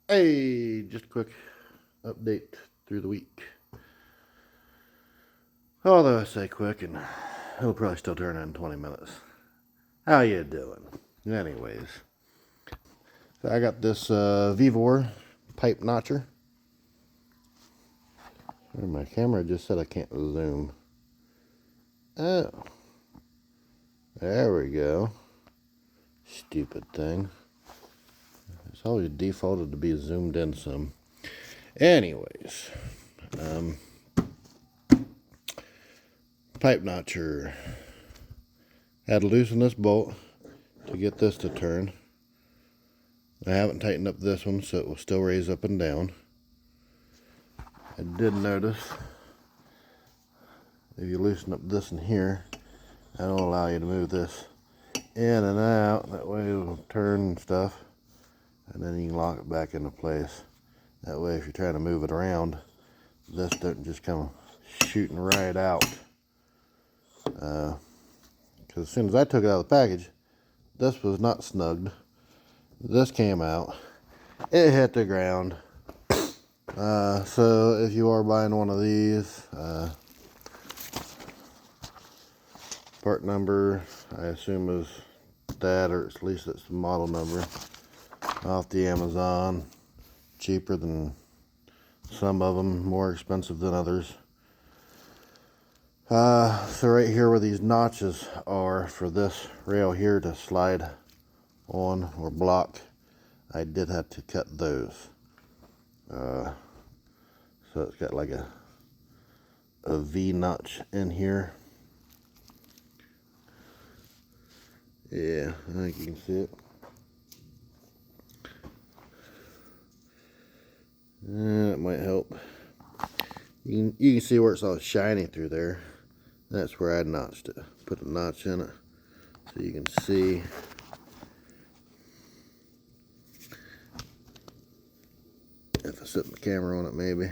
Hey, just a quick update through the week. Although I say quick, and it'll probably still turn in 20 minutes. How you doing? Anyways, so I got this vevor pipe notcher. My camera just said I can't zoom. Oh, there we go. Stupid thing. It's always defaulted to be zoomed in some. Anyways, pipe notcher. Had to loosen this bolt to get this to turn. I haven't tightened up this one, so it will still raise up and down. I did notice if you loosen up this in here, that'll allow you to move this in and out. That way it'll turn and stuff, and then you can lock it back into place. That way if you're trying to move it around, this doesn't just come shooting right out. Because as soon as I took it out of the package, this was not snugged. This came out, it hit the ground. So if you are buying one of these, part number I assume is that, or at least it's the model number, off the Amazon. Cheaper than some of them, more expensive than others. So right here where these notches are for this rail here to slide on or block, I did have to cut those. So it's got like a V notch in here. Yeah, I think you can see it. That might help. You can see where it's all shiny through there. That's where I notched it. Put a notch in it so you can see. If I set the camera on it, maybe.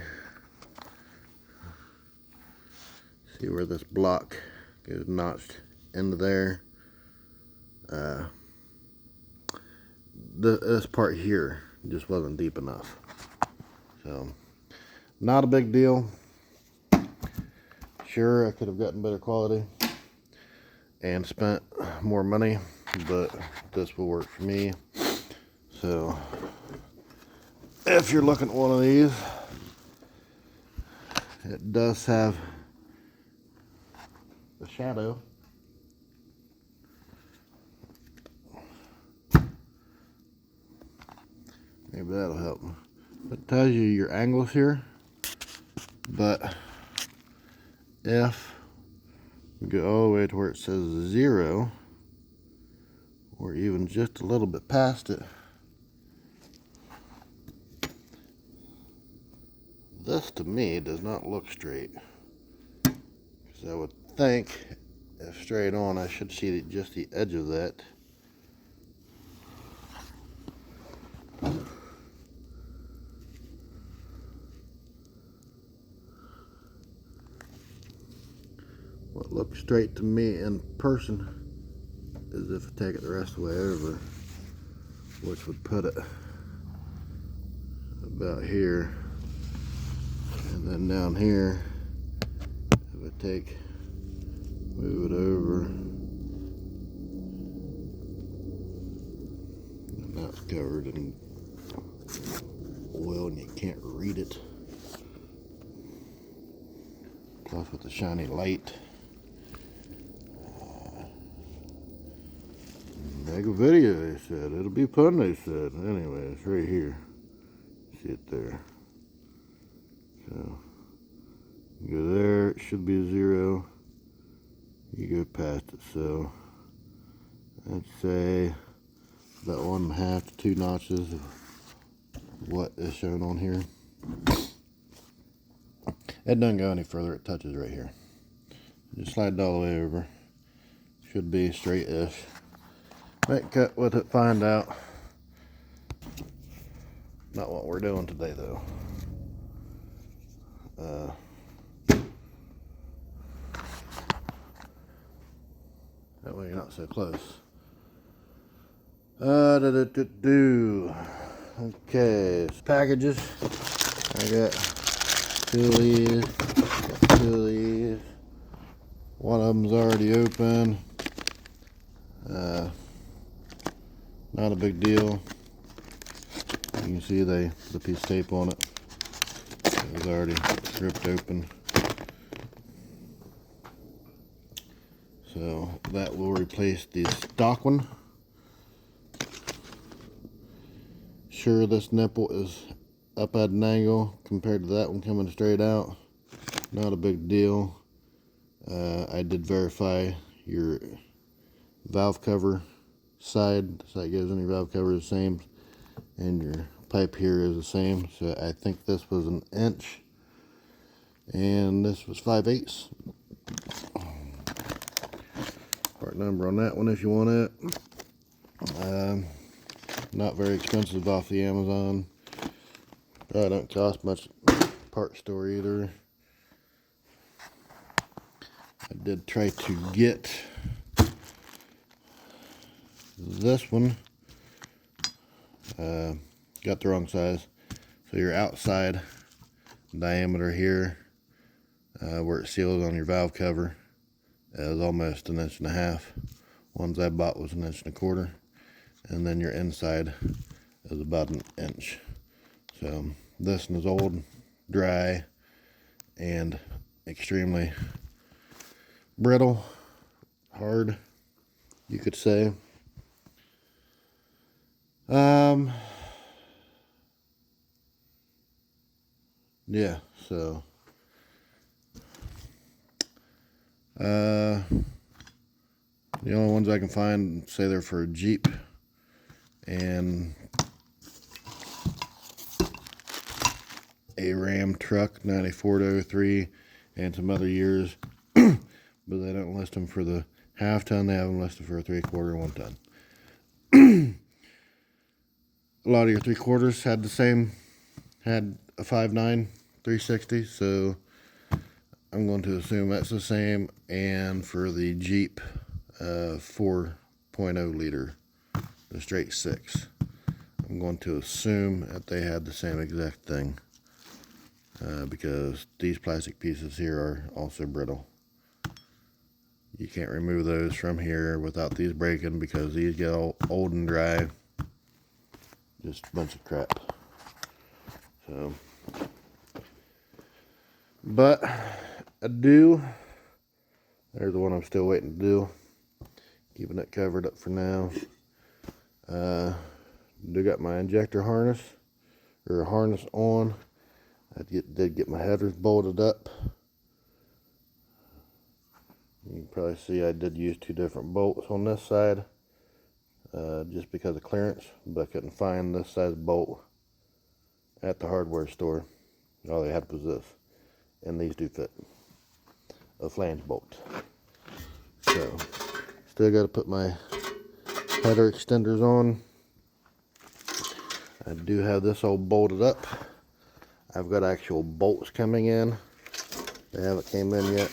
See where this block goes notched into there. This part here just wasn't deep enough. So, not a big deal. Sure, I could have gotten better quality and spent more money, but this will work for me. So, if you're looking at one of these, it does have the shadow. Maybe that'll help. It tells you your angles here, but if we go all the way to where it says 0, or even just a little bit past it, this to me does not look straight. Because I would think if straight on, I should see just the edge of that. What looks straight to me in person is if I take it the rest of the way over, which would put it about here. And then down here, if I move it over, and that's covered in oil and you can't read it. Plus with the shiny light. Make a video, they said. It'll be fun, they said. Anyway, it's right here. See it there. So, you go there, it should be a 0. You go past it, so I'd say about 1.5 to 2 notches of what is shown on here. It doesn't go any further, it touches right here. Just slide it all the way over. Should be straight-ish. Might cut with it, find out. Not what we're doing today, though. That way you're not so close. Okay, Okay, packages. I got two of these, got two of these. One of them's already open. Not a big deal. You can see they put a piece of tape on it. It was already ripped open. So that will replace the stock one. Sure, this nipple is up at an angle compared to that one coming straight out. Not a big deal. I did verify your valve cover side that goes in your valve cover is the same, and your pipe here is the same. So I think this was 1 inch and this was 5/8. Part number on that one if you want it. Not very expensive off the Amazon. Probably don't cost much part store either. I did try to get this one. Got the wrong size. So your outside diameter here, where it seals on your valve cover, is almost 1.5 inches. Ones I bought was 1.25 inches. And then your inside is about 1 inch. So this one is old, dry, and extremely brittle, hard, you could say. Yeah, so the only ones I can find say they're for a Jeep and a Ram truck, 94 to 03, and some other years, but they don't list them for the half ton. They have them listed for a 3/4 and 1 ton. A lot of your 3/4 had a 5.9 360, so I'm going to assume that's the same. And for the Jeep 4.0 liter, the straight 6, I'm going to assume that they had the same exact thing, because these plastic pieces here are also brittle. You can't remove those from here without these breaking, because these get all old and dry. Just a bunch of crap. So, but I do. There's the one I'm still waiting to do. Keeping it covered up for now. Do got my injector harness, or harness on. I did get my headers bolted up. You can probably see I did use 2 different bolts on this side, just because of clearance, but I couldn't find this size bolt at the hardware store. All they had was this, and these do fit, a flange bolt. So still got to put my header extenders on. I do have this all bolted up. I've got actual bolts coming in. They haven't came in yet.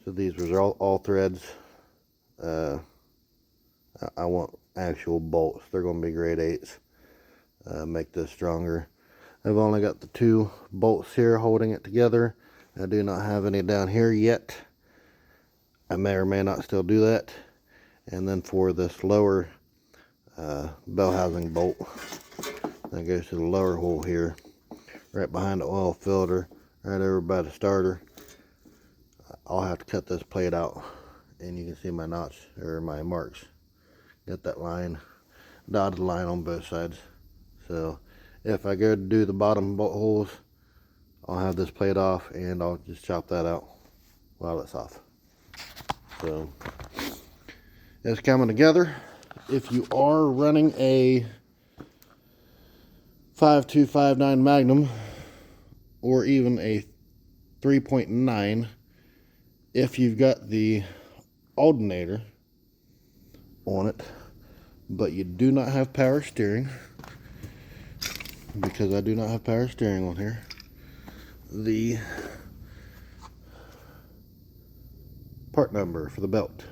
So these were all threads. I want actual bolts. They're going to be grade 8s. Make this stronger. I've only got the 2 bolts here holding it together. I do not have any down here yet. I may or may not still do that. And then for this lower bell housing bolt that goes to the lower hole here, right behind the oil filter, right over by the starter, I'll have to cut this plate out, and you can see my notch, or my marks. Got that line, dotted line on both sides. So if I go to do the bottom bolt holes, I'll have this plate off, and I'll just chop that out while it's off. So it's coming together. If you are running a 5259 Magnum, or even a 3.9, if you've got the alternator on it, but you do not have power steering, because I do not have power steering on here, the part number for the belt,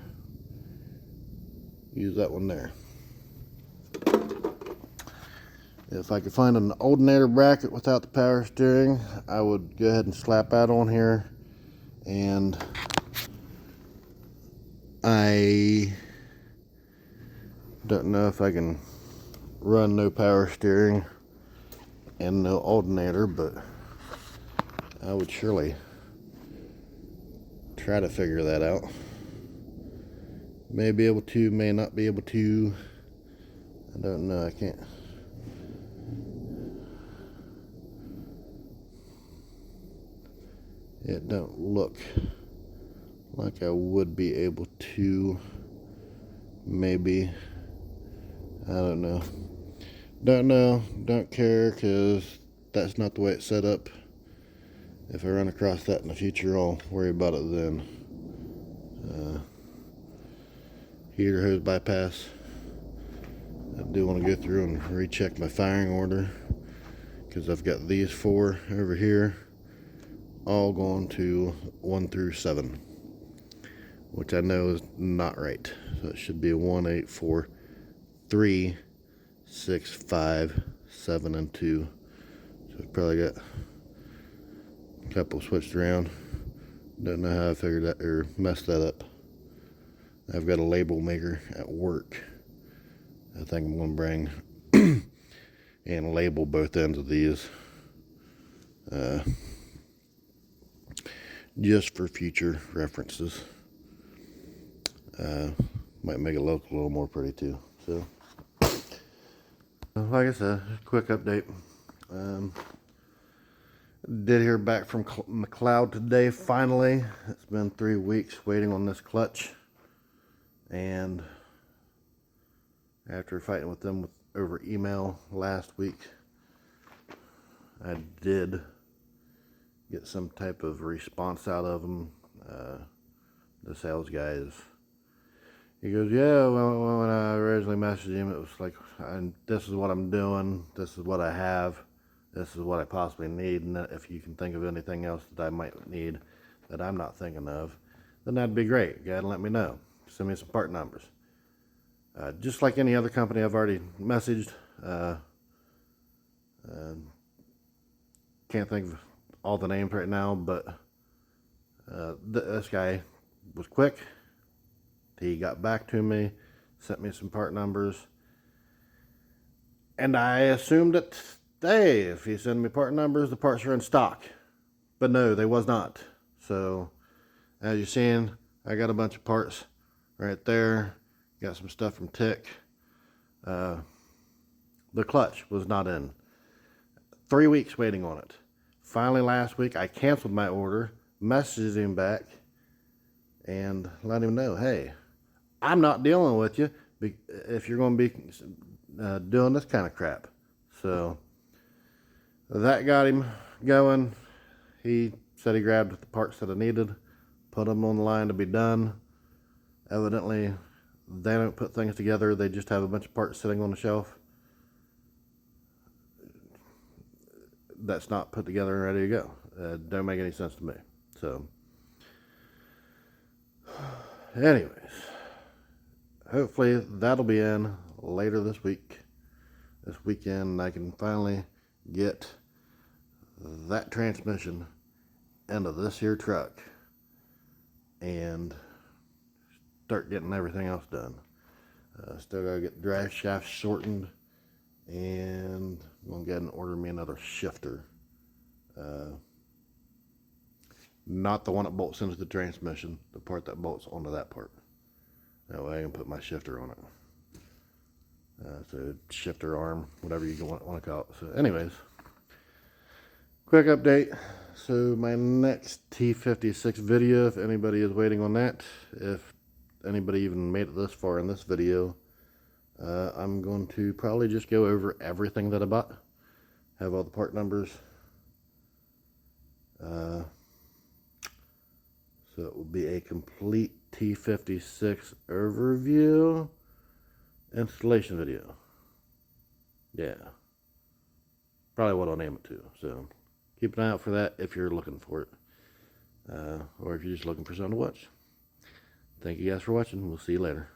use that one there. If I could find an alternator bracket without the power steering, I would go ahead and slap that on here. And I don't know if I can run no power steering and no alternator, but I would surely try to figure that out. May be able to, may not be able to. I don't know. I can't. It don't look like I would be able to. Maybe. I don't know. Don't know. Don't care, because that's not the way it's set up. If I run across that in the future, I'll worry about it then. Heater hose bypass. I do want to go through and recheck my firing order, because I've got these 4 over here all going to 1 through 7, which I know is not right. So it should be 1, 8, 4, 3, 6, 5, 7, and 2. So I've probably got a couple switched around. Don't know how I figured that or messed that up. I've got a label maker at work. I think I'm going to bring and label both ends of these just for future references. Might make it look a little more pretty too. So, like I said, quick update. Did hear back from McLeod today, finally. It's been 3 weeks waiting on this clutch. And after fighting with them over email last week, I did get some type of response out of them. The sales guy he goes, yeah, well, when I originally messaged him, it was like, this is what I'm doing, this is what I have, this is what I possibly need, and if you can think of anything else that I might need that I'm not thinking of, then that'd be great. Go ahead and let me know. Send me some part numbers. Just like any other company I've already messaged. Can't think of all the names right now, but this guy was quick. He got back to me, sent me some part numbers, and I assumed that, hey, if he sent me part numbers, the parts are in stock. But no, they was not. So, as you're seeing, I got a bunch of parts right there. Got some stuff from Tick. The clutch was not in. 3 weeks waiting on it. Finally, last week, I canceled my order, messaged him back, and let him know, hey, I'm not dealing with you if you're going to be doing this kind of crap. So that got him going. He said he grabbed the parts that I needed, put them on the line to be done. Evidently, they don't put things together. They just have a bunch of parts sitting on the shelf that's not put together and ready to go. Don't make any sense to me. So, anyways, hopefully that'll be in later this week. This weekend, I can finally get that transmission into this here truck and start getting everything else done. Still gotta get the drive shaft shortened, and I'm gonna go ahead and order me another shifter. Not the one that bolts into the transmission, the part that bolts onto that part. That way I can put my shifter on it. So shifter arm, whatever you want to call it. So anyways, quick update. So my next T56 video, if anybody is waiting on that, if anybody even made it this far in this video, I'm going to probably just go over everything that I bought, have all the part numbers. So it will be a complete T56 overview installation video. Yeah, probably what I'll name it to. So keep an eye out for that if you're looking for it, or if you're just looking for something to watch. Thank you guys for watching. We'll see you later.